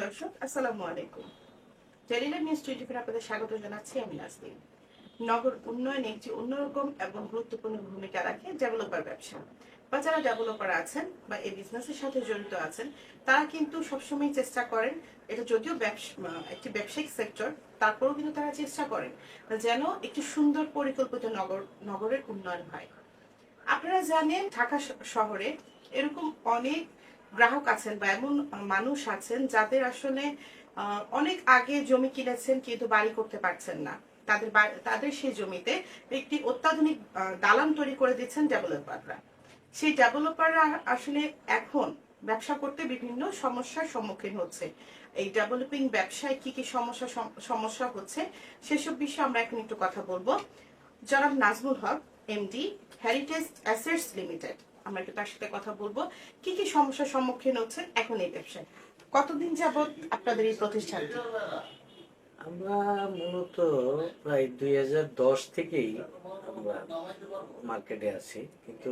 দর্শক আসসালামু আলাইকুম। টেলিলক নিউজ 24 আপনাদের স্বাগত জানাচ্ছি আমি নাসরিন। নগর উন্নয়নে একটি অন্যরকম এবং গুরুত্বপূর্ণ ভূমিকা রাখে ডেভেলপার ব্যবসা। বা যারা ডেভেলপার আছেন বা এই বিজনেসের সাথে জড়িত আছেন, তারা কিন্তু সবসময় চেষ্টা করেন, এটা যদিও একটি ব্যবসায়িক সেক্টর, তারপরেও কিন্তু তারা চেষ্টা করেন যেন একটি সুন্দর পরিকল্পিত নগরের উন্নয়ন হয়। আপনারা জানেন ঢাকা শহরে এরকম অনেক গ্রাহক আছেন বা এমন মানুষ আছেন যাদের আসলে অনেক আগে জমি কিনেছেন কিন্তু বাড়ি করতে পারছেন না। তাদের সেই জমিতে একটি অত্যাধুনিক দালান তৈরি করে দিচ্ছেন ডেভেলপাররা। সেই ডেভেলপাররা আসলে এখন ব্যবসা করতে বিভিন্ন সমস্যার সম্মুখীন হচ্ছে। এই ডেভেলপিং ব্যবসায় কি কি সমস্যা হচ্ছে সেসব বিষয়ে আমরা এখন একটু কথা বলবো। জনাব নাজমুল হক, এমডি, হেরিটেজ অ্যাসেটস লিমিটেড, আমরা একটু তার সাথে কথা বলবো কি কি সমস্যার সম্মুখীন হচ্ছেন এখন এই ব্যবসায়। কতদিন যাবত আপনাদের এই প্রতিষ্ঠানটি? আমরা মূলত প্রায় 2010 থেকেই আমরা মার্কেটে আছি, কিন্তু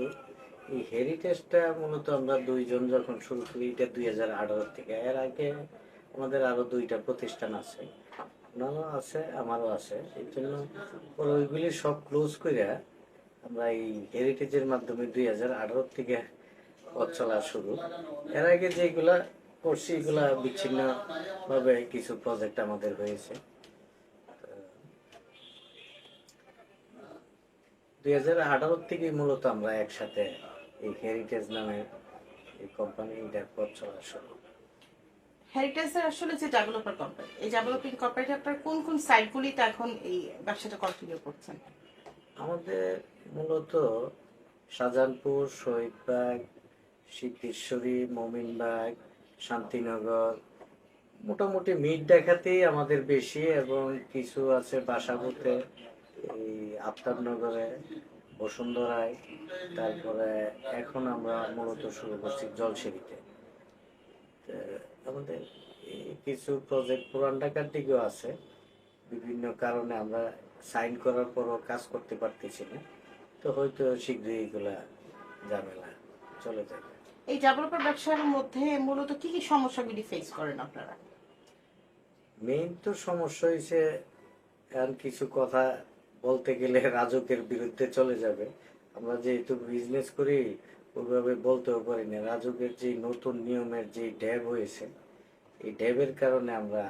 এই হেরিটেজটা মূলত আমরা দুইজন যখন শুরু করি, এটা 2018 থেকে। এর আগে আমাদের আরো দুইটা প্রতিষ্ঠান আছে, ওনারও আছে, আমারও আছে। এই জন্য পরে ওইগুলি সব ক্লোজ করে আমরা এই হেরিটেজের মাধ্যমে 2018 থেকে পথ চলা শুরু। এর আগে যেগুলা করছি এগুলা বিচ্ছিন্ন ভাবে কিছু প্রজেক্ট আমাদের হয়েছে। 2018 থেকে মূলত আমরা একসাথে এই হেরিটেজ নামের এই কোম্পানিটার পথ চলা শুরু। হেরিটেজের আসলে যে ডেভেলপার কোম্পানি, এই ডেভেলপিং কোম্পানিটা আপনার কোন কোন সাইটগুলিতে এখন এই ব্যবসাটা কন্টিনিউ করছেন? আমাদের মূলত শাহজাহানপুর, শহীদবাগ, সিদ্ধেশ্বরী, মমিনবাগ, শান্তিনগর, মোটামুটি মিট দেখাতেই আমাদের বেশি, এবং কিছু আছে বাসাবোতে, এই আফতাবনগরে, বসুন্ধরায়, তারপরে এখন আমরা মূলত শুরু করছি জলসিঁড়িতে। আমাদের এই কিছু প্রজেক্ট পুরান ঢাকার দিকেও আছে। বিভিন্ন কারণে আমরা সাইন করার পরও কাজ করতে পারতেছি না, তো হয়তো শীঘ্রই এগুলা ঝামেলা চলে যাবে। এই ডেভেলপার ব্যবসার মধ্যে মূলত কি কি সমস্যাগুলি ফেস করেন আপনারা? মেইন তো সমস্যা হয়েছে, এখন কিছু কথা বলতে গেলে রাজুকের বিরুদ্ধে চলে যাবে। আমরা যেহেতু বিজনেস করি ওইভাবে বলতেও পারি না। রাজুকের যে নতুন নিয়মের যে ড্যাব হয়েছে, এই ড্যাবের কারণে আমরা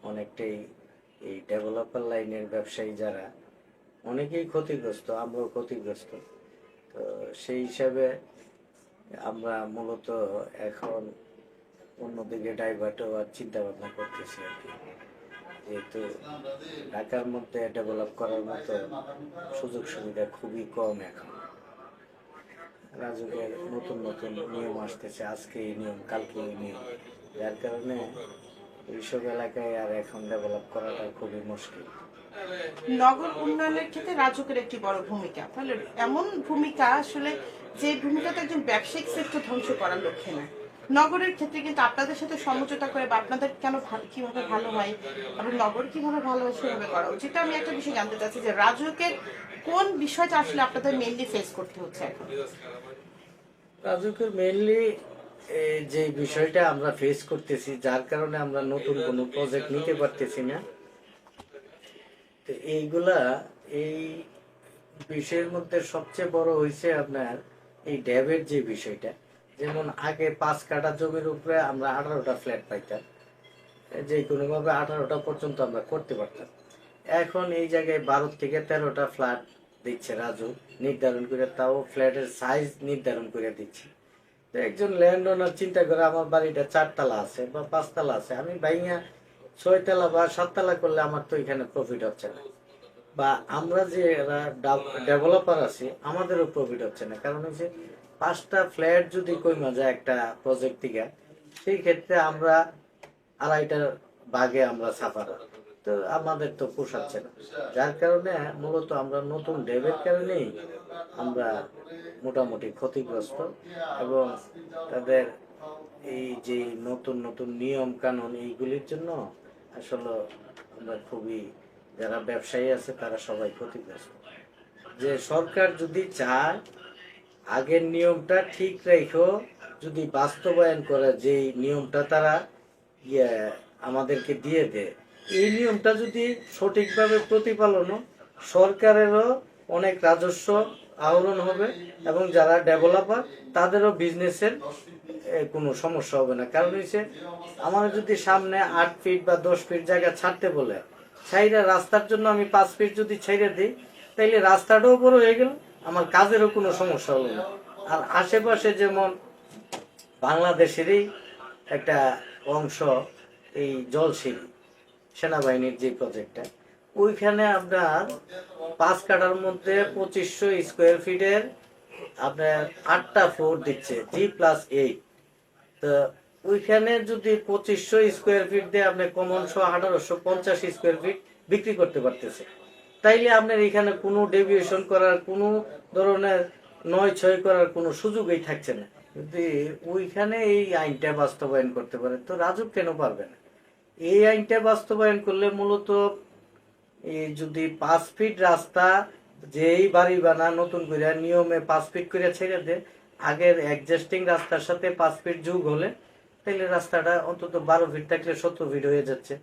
অনেকটাই, এই ডেভেলপার লাইনের ব্যবসায়ী যারা, অনেকেই ক্ষতিগ্রস্ত, আমরাও ক্ষতিগ্রস্ত। তো সেই হিসাবে আমরা মূলত এখন অন্যদিকে ডাইভার্ট হওয়ার চিন্তা ভাবনা করতেছি আর কি। যেহেতু ঢাকার মধ্যে ডেভেলপ করার মতো সুযোগ সুবিধা খুবই কম এখন। রাজুকের নতুন নতুন নিয়ম আসতেছে, আজকে এই নিয়ম, কালকে এই নিয়ম, যার কারণে এইসব এলাকায় আর এখন ডেভেলপ করাটা খুবই মুশকিল। নগর উন্নয়নের ক্ষেত্রে রাজুকের একটি বড় ভূমিকা, তাহলে এমন ভূমিকা আসলে যে ভূমিকাটা একজন ব্যবসায়িক সেক্টর ধ্বংস করার লক্ষ্যে না। নগরের ক্ষেত্রে কিন্তু আপনাদের সাথে সমঝোতা করে বা আপনাদের কিভাবে ভালো হয় এবং নগর কিভাবে ভালো হয় সেভাবে করা উচিত। আমি একটা বিষয় জানতে চাচ্ছি যে রাজুকের কোন বিষয়টা আসলে আপনাদের মেইনলি ফেস করতে হচ্ছে এখন? রাজুকের মেইনলি যে বিষয়টা আমরা ফেস করতেছি, যার কারণে আমরা নতুন কোনো প্রজেক্ট নিতে পারতেছি না। তো এইগুলা, এই বিষয়ের মধ্যে সবচেয়ে বড় হয়েছে আপনার এই ড্যাবের যে বিষয়টা। যেমন আগে 5 কাঠা জমির উপরে আমরা 18টা ফ্ল্যাট পাইতাম, যে কোনোভাবে 18টা পর্যন্ত আমরা করতে পারতাম। এখন এই জায়গায় 12 থেকে 13টা ফ্ল্যাট দিচ্ছে রাজু নির্ধারণ করে, তাও ফ্ল্যাটের সাইজ নির্ধারণ করে দিচ্ছে। তো একজন ল্যান্ড ওনার চিন্তা করে, আমার বাড়িটা 4 তলা আছে বা 5 তলা আছে, আমি ভাইয়া 6 তলা বা 7 তলা করলে আমার তো এখানে প্রফিট হচ্ছে না, বা আমরা যে ডেভেলপার আছি আমাদেরও প্রফিট হচ্ছে না। কারণ হচ্ছে 5টা ফ্ল্যাট যদি কইমা যায় একটা প্রজেক্ট থেকে, সেই ক্ষেত্রে আমরা 2.5টার ভাগে আমরা সাফার, তো আমাদের তো পোষাচ্ছে না। যার কারণে মূলত আমরা নতুন ডেভের কারণেই আমরা মোটামুটি ক্ষতিগ্রস্ত, এবং তাদের এই যে নতুন নতুন নিয়ম কানুন এইগুলির জন্য আসলে আমরা খুবই, যারা ব্যবসায়ী আছে তারা সবাই ক্ষতিগ্রস্ত। যে সরকার যদি চায় আগের নিয়মটা ঠিক রেখো, যদি বাস্তবায়ন করে, যে নিয়মটা তারা ইয়ে আমাদেরকে দিয়ে দেয়, এই নিয়মটা যদি সঠিকভাবে প্রতিপালন, সরকারেরও অনেক রাজস্ব আহরণ হবে এবং যারা ডেভেলপার তাদেরও বিজনেসের কোনো সমস্যা হবে না। কারণ হচ্ছে আমার যদি সামনে 8 ফিট বা 10 ফিট জায়গা ছাড়তে বলে, ছাইরা রাস্তার জন্য আমি 5 ফিট যদি ছেড়ে দিই, তাইলে রাস্তাটাও বড় হয়ে গেল, আমার কাজেরও কোনো সমস্যা হলো না। আর আশেপাশে যেমন বাংলাদেশেরই একটা অংশ এই জলসিঁড়ি সেনাবাহিনীর যে প্রজেক্টটা, ওইখানে আপনার 5 কাঠার মধ্যে 2500 স্কোয়ার ফিটের আপনার 8টা ফ্লোর দিচ্ছে, G+8। তো ওইখানে যদি 2500 স্কোয়ার ফিট দিয়ে আপনি কমন সহ 1850 স্কোয়ার ফিট বিক্রি করতে পারতেছে, তাইলে আপনার এখানে কোনো ডেভিয়েশন করার, কোনো ধরনের নয় ছয় করার কোনো সুযোগই থাকছে না। যদি ওইখানে এই আইনটা বাস্তবায়ন করতে পারে, তো রাজুক কেন পারবে না? এই আইনটা বাস্তবায়ন করলে মূলত এই যদি 5 ফিট রাস্তা যেই বাড়ি বানা নতুন করে নিয়মে 5 ফিট করে ছেড়ে দেয়, আগের এক্সিস্টিং রাস্তার সাথে 5 ফিট যোগ হলে তাহলে রাস্তাটা অন্তত 12 ফিট থাকলে 17 ফিট হয়ে যাচ্ছে,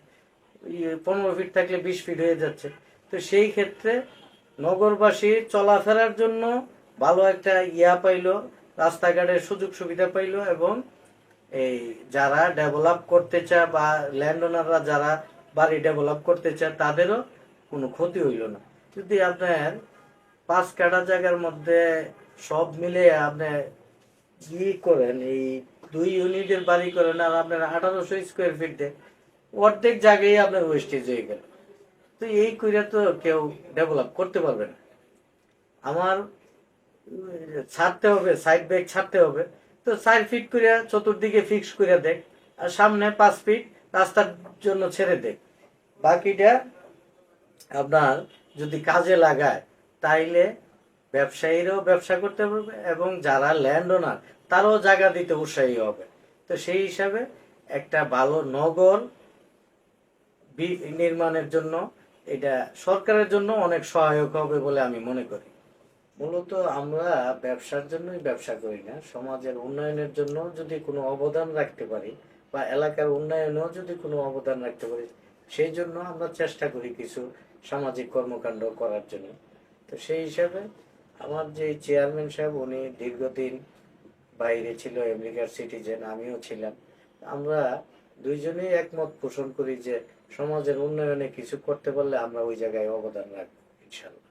15 ফিট থাকলে 20 ফিট হয়ে যাচ্ছে। তো সেই ক্ষেত্রে নগরবাসী চলাফেরার জন্য ভালো একটা পাইলো, রাস্তাঘাটের সুযোগ সুবিধা পাইলো, এবং এই যারা ডেভেলপ করতে চায় বা ল্যান্ড ওনাররা যারা বাড়ি ডেভেলপ করতে চায় তাদেরও কোনো ক্ষতি হইল না। যদি আপনার 5 কাঠা জায়গার মধ্যে সব মিলে আপনি করেন, এই 2 ইউনিটের বাড়ি করেন, আর আপনার 1800 স্কোয়ার ফিট দেয়, অর্ধেক জায়গায় আপনার ওয়েস্টেজ হয়ে গেল। তো এই করে তো কেউ ডেভেলপ করতে পারবে না। আমার ছাড়তে হবে, সাইড ব্যাগ ছাড়তে হবে, তো 4 ফিট করে চতুর্দিকে ফিক্স করে দেখ, আর সামনে 5 ফিট রাস্তার জন্য ছেড়ে দেখ। বাকিটা আপনার যদি কাজে লাগায় তাইলে ব্যবসায়ীরাও ব্যবসা করতে পারবে এবং যারা ল্যান্ড ওনার তারাও জায়গা দিতে উৎসাহী হবে। তো সেই হিসাবে একটা ভালো নগর নির্মাণের জন্য এটা সরকারের জন্য অনেক সহায়ক হবে বলে আমি মনে করি। মূলত আমরা ব্যবসার জন্যই ব্যবসা করি না, সমাজের উন্নয়নের জন্য যদি কোনো অবদান রাখতে পারি বা এলাকার উন্নয়নেও যদি কোনো অবদান রাখতে পারি, সেই জন্য আমরা চেষ্টা করি কিছু সামাজিক কর্মকাণ্ড করার জন্য। তো সেই হিসাবে আমার যে চেয়ারম্যান সাহেব, উনি দীর্ঘদিন বাইরে ছিল, আমেরিকার সিটিজেন, আমিও ছিলাম। আমরা দুইজনেই একমত পোষণ করি যে সমাজের উন্নয়নে কিছু করতে পারলে আমরা ওই জায়গায় অবদান রাখবো ইনশাল্লাহ।